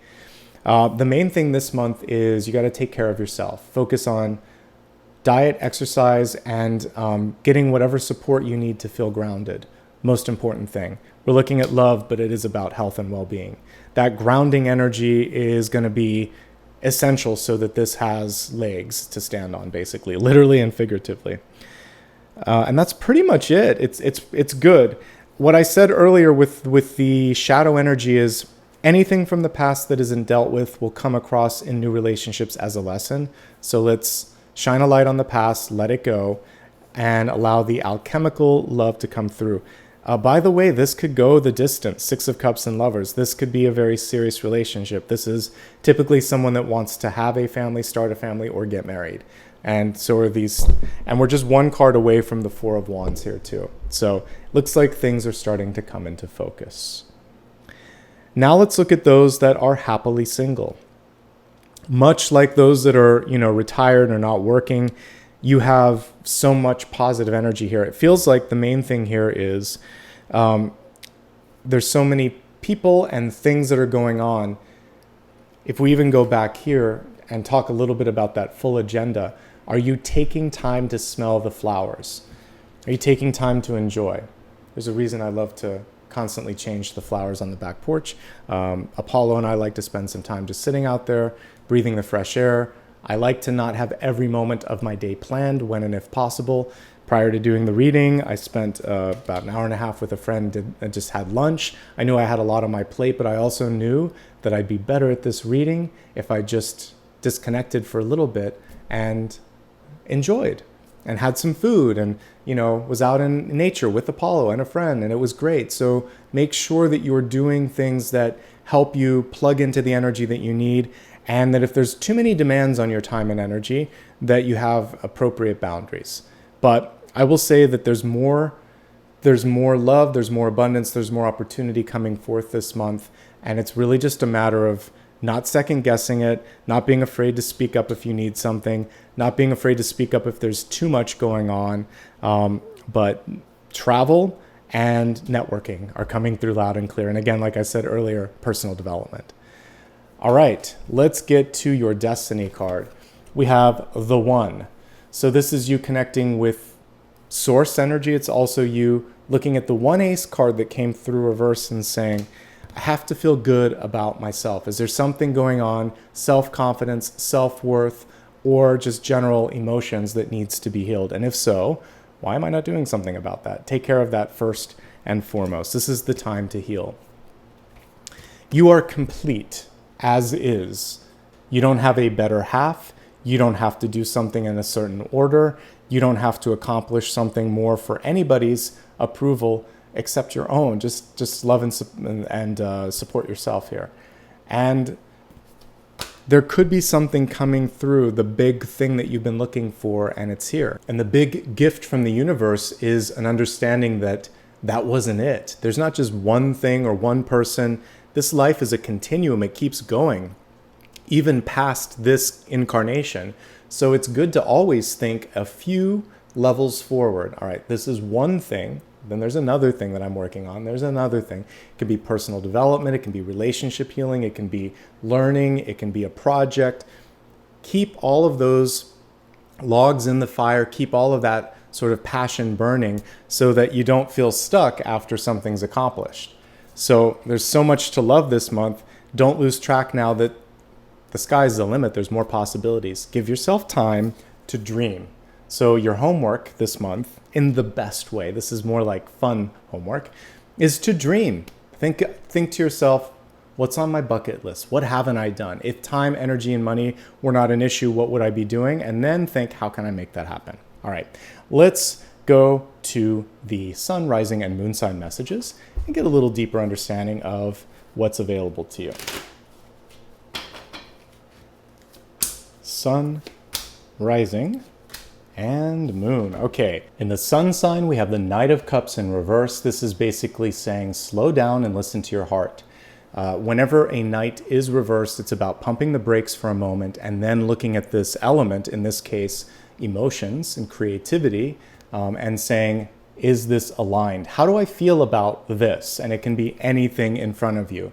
The main thing this month is you got to take care of yourself. Focus on diet, exercise, and getting whatever support you need to feel grounded. Most important thing. We're looking at love, but it is about health and well-being. That grounding energy is going to be essential so that this has legs to stand on, basically, literally and figuratively. And that's pretty much it. It's good. What I said earlier with the shadow energy is anything from the past that isn't dealt with will come across in new relationships as a lesson. So let's shine a light on the past, let it go, and allow the alchemical love to come through. By the way, this could go the distance. Six of Cups and lovers. This could be a very serious relationship. This is typically someone that wants to have a family, start a family, or get married. And so are these, and we're just one card away from the Four of Wands here too. So looks like things are starting to come into focus. Now let's look at those that are happily single. Much like those that are, retired or not working, you have so much positive energy here. It feels like the main thing here is there's so many people and things that are going on. If we even go back here and talk a little bit about that full agenda, are you taking time to smell the flowers? Are you taking time to enjoy? There's a reason I love to constantly change the flowers on the back porch. Apollo and I like to spend some time just sitting out there, breathing the fresh air. I like to not have every moment of my day planned when and if possible. Prior to doing the reading, I spent about an hour and a half with a friend and just had lunch. I knew I had a lot on my plate, but I also knew that I'd be better at this reading if I just disconnected for a little bit and enjoyed and had some food and, was out in nature with Apollo and a friend, and it was great. So make sure that you're doing things that help you plug into the energy that you need, and that if there's too many demands on your time and energy, that you have appropriate boundaries. But I will say that there's more love, there's more abundance, there's more opportunity coming forth this month, and it's really just a matter of not second guessing it, not being afraid to speak up if you need something, not being afraid to speak up if there's too much going on. But travel and networking are coming through loud and clear. And again, like I said earlier, personal development. All right, let's get to your destiny card. We have the One. So this is you connecting with source energy. It's also you looking at the one ace card that came through reverse and saying, I have to feel good about myself. Is there something going on, self-confidence, self-worth, or just general emotions that needs to be healed? And if so, why am I not doing something about that? Take care of that first and foremost. This is the time to heal. You are complete as is. You don't have a better half. You don't have to do something in a certain order. You don't have to accomplish something more for anybody's approval except your own. Just love and support yourself here. And there could be something coming through, the big thing that you've been looking for, and it's here. And the big gift from the universe is an understanding that that wasn't it. There's not just one thing or one person. This life is a continuum. It keeps going, even past this incarnation. So it's good to always think a few levels forward. All right, this is one thing. Then there's another thing that I'm working on. There's another thing. It can be personal development. It can be relationship healing. It can be learning. It can be a project. Keep all of those logs in the fire. Keep all of that sort of passion burning so that you don't feel stuck after something's accomplished. So there's so much to love this month. Don't lose track now that the sky's the limit. There's more possibilities. Give yourself time to dream. So your homework this month, in the best way, this is more like fun homework, is to dream. Think to yourself, what's on my bucket list? What haven't I done? If time, energy, and money were not an issue, what would I be doing? And then think, how can I make that happen? All right, let's go to the sun, rising, and moon sign messages and get a little deeper understanding of what's available to you. Sun, rising, and moon. Okay, in the sun sign, we have the Knight of Cups in reverse. This is basically saying slow down and listen to your heart. Whenever a knight is reversed, it's about pumping the brakes for a moment and then looking at this element, in this case, emotions and creativity, and saying, is this aligned? How do I feel about this? And it can be anything in front of you.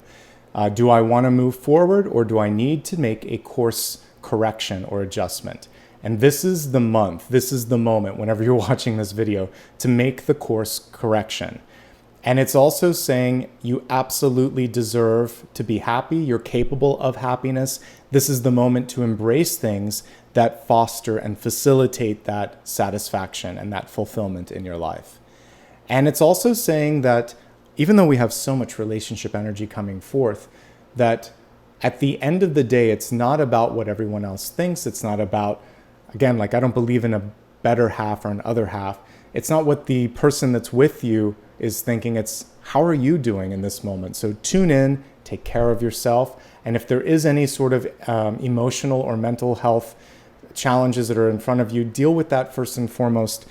Do I want to move forward, or do I need to make a course correction or adjustment? And this is the month, this is the moment, whenever you're watching this video, to make the course correction. And it's also saying you absolutely deserve to be happy. You're capable of happiness. This is the moment to embrace things that foster and facilitate that satisfaction and that fulfillment in your life. And it's also saying that even though we have so much relationship energy coming forth, that at the end of the day, it's not about what everyone else thinks. It's not about, again, like I don't believe in a better half or an other half. It's not what the person that's with you is thinking. It's how are you doing in this moment? So tune in, take care of yourself. And if there is any sort of emotional or mental health challenges that are in front of you, deal with that first and foremost,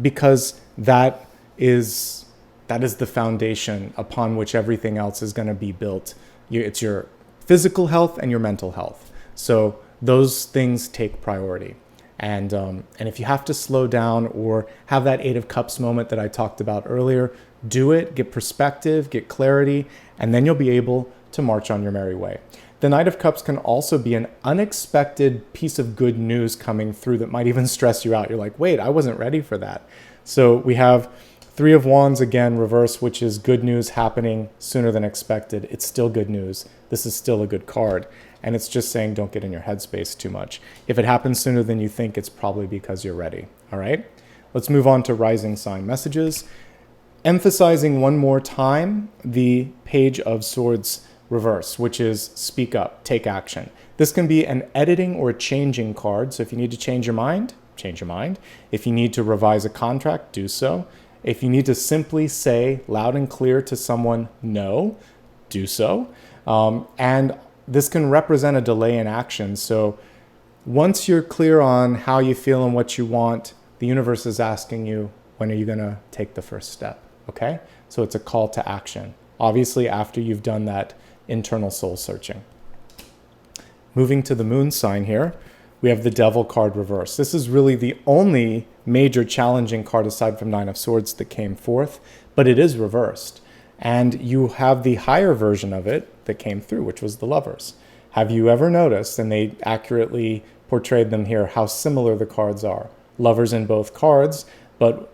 because that is the foundation upon which everything else is going to be built. It's your physical health and your mental health. So those things take priority. And if you have to slow down or have that Eight of Cups moment that I talked about earlier, do it, get perspective, get clarity, and then you'll be able to march on your merry way. The Knight of Cups can also be an unexpected piece of good news coming through that might even stress you out. You're like, wait, I wasn't ready for that. So we have Three of Wands again, reverse, which is good news happening sooner than expected. It's still good news. This is still a good card. And it's just saying don't get in your headspace too much. If it happens sooner than you think, it's probably because you're ready. All right? Let's move on to rising sign messages. Emphasizing one more time the Page of Swords reverse, which is speak up, take action. This can be an editing or changing card. So if you need to change your mind, change your mind. If you need to revise a contract, do so. If you need to simply say loud and clear to someone no, do so. And this can represent a delay in action. So once you're clear on how you feel and what you want, the universe is asking you, when are you going to take the first step? Okay? So it's a call to action. Obviously, after you've done that internal soul searching. Moving to the moon sign here, we have the Devil card reverse. This is really the only major challenging card aside from Nine of Swords that came forth, but it is reversed. And you have the higher version of it that came through, which was the Lovers. Have you ever noticed, and they accurately portrayed them here, how similar the cards are? Lovers in both cards, but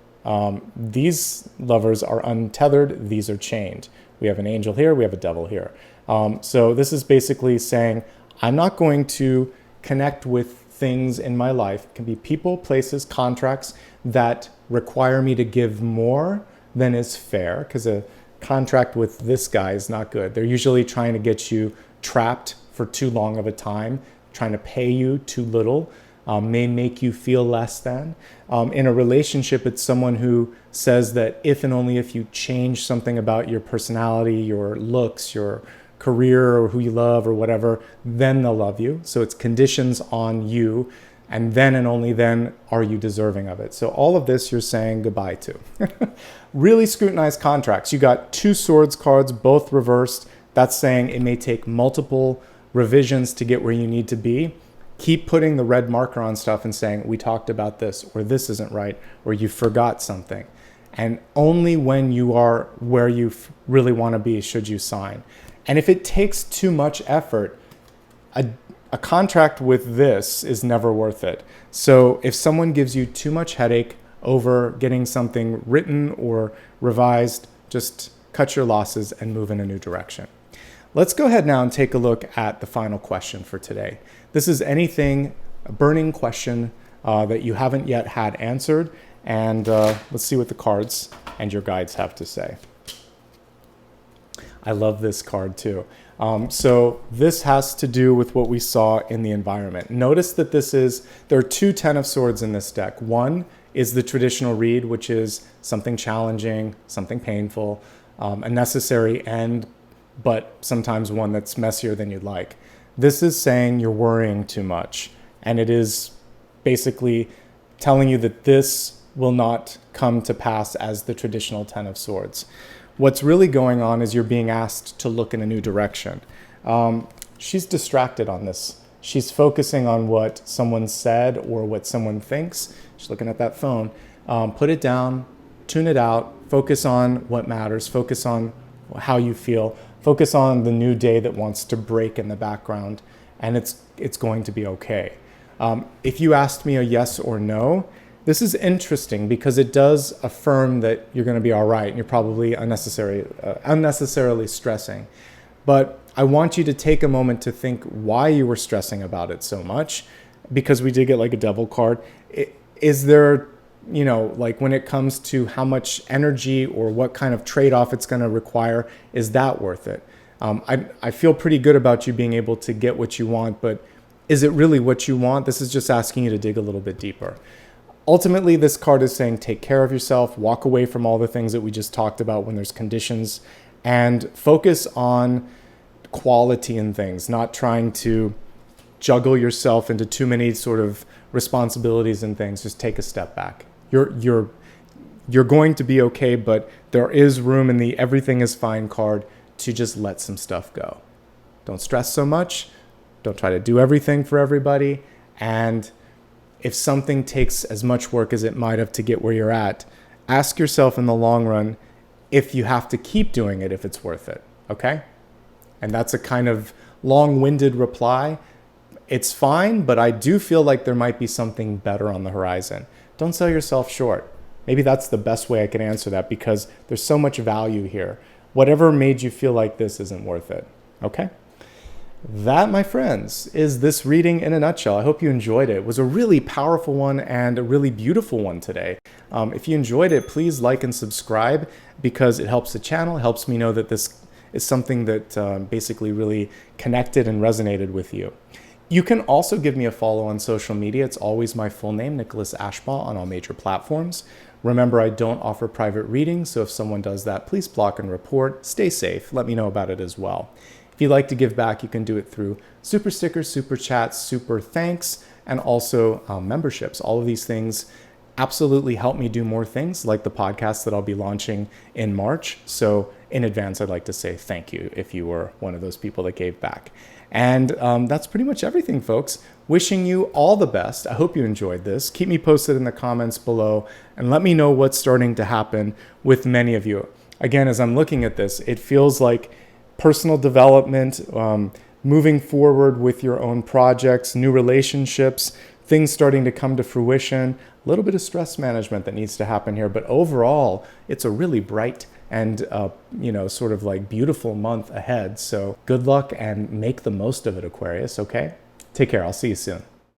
These lovers are untethered. These are chained. We have an angel here. We have a devil here. So this is basically saying, I'm not going to connect with things in my life. It can be people, places, contracts that require me to give more than is fair, because a contract with this guy is not good. They're usually trying to get you trapped for too long of a time, trying to pay you too little, may make you feel less than. In a relationship, it's someone who says that if and only if you change something about your personality, your looks, your career, or who you love or whatever, then they'll love you. So it's conditions on you, and then and only then are you deserving of it. So all of this you're saying goodbye to. Really scrutinized contracts. You got 2 swords cards, both reversed. That's saying it may take multiple revisions to get where you need to be. Keep putting the red marker on stuff and saying, we talked about this, or this isn't right, or you forgot something. And only when you are where you really want to be should you sign. And if it takes too much effort, a contract with this is never worth it. So if someone gives you too much headache over getting something written or revised, just cut your losses and move in a new direction. Let's go ahead now and take a look at the final question for today. This is anything, a burning question that you haven't yet had answered. And let's see what the cards and your guides have to say. I love this card too. So this has to do with what we saw in the environment. Notice that there are 2 Ten of Swords in this deck. One is the traditional read, which is something challenging, something painful, a necessary end, but sometimes one that's messier than you'd like. This is saying you're worrying too much. And it is basically telling you that this will not come to pass as the traditional Ten of Swords. What's really going on is you're being asked to look in a new direction. She's distracted on this. She's focusing on what someone said or what someone thinks. She's looking at that phone. Put it down, tune it out, focus on what matters, focus on how you feel, focus on the new day that wants to break in the background, and it's going to be okay. If you asked me a yes or no, this is interesting because it does affirm that you're going to be all right and you're probably unnecessarily stressing. But I want you to take a moment to think why you were stressing about it so much, because we did get like a devil card. Is there, like when it comes to how much energy or what kind of trade-off it's going to require, is that worth it? I feel pretty good about you being able to get what you want, but is it really what you want? This is just asking you to dig a little bit deeper. Ultimately, this card is saying take care of yourself, walk away from all the things that we just talked about when there's conditions, and focus on quality in things, not trying to juggle yourself into too many sort of responsibilities and things. Just take a step back. You're going to be okay, but there is room in the everything is fine card to just let some stuff go. Don't stress so much. Don't try to do everything for everybody. And if something takes as much work as it might have to get where you're at, ask yourself in the long run if you have to keep doing it, if it's worth it, okay? And that's a kind of long-winded reply. It's fine, but I do feel like there might be something better on the horizon. Don't sell yourself short. Maybe that's the best way I can answer that, because there's so much value here. Whatever made you feel like this isn't worth it, okay? That, my friends, is this reading in a nutshell. I hope you enjoyed it. It was a really powerful one and a really beautiful one today. If you enjoyed it, please like and subscribe, because it helps the channel, helps me know that this is something that basically really connected and resonated with you. You can also give me a follow on social media. It's always my full name, Nicholas Ashbaugh, on all major platforms. Remember, I don't offer private readings, so if someone does that, please block and report. Stay safe. Let me know about it as well. If you'd like to give back, you can do it through super stickers, super chats, super thanks, and also memberships. All of these things absolutely help me do more things, like the podcast that I'll be launching in March. So in advance, I'd like to say thank you if you were one of those people that gave back. And that's pretty much everything, folks. Wishing you all the best. I hope you enjoyed this. Keep me posted in the comments below and let me know what's starting to happen with many of you. Again, as I'm looking at this, it feels like personal development, moving forward with your own projects, new relationships, things starting to come to fruition, a little bit of stress management that needs to happen here. But overall, it's a really bright and, sort of like beautiful month ahead. So good luck and make the most of it, Aquarius, okay? Take care. I'll see you soon.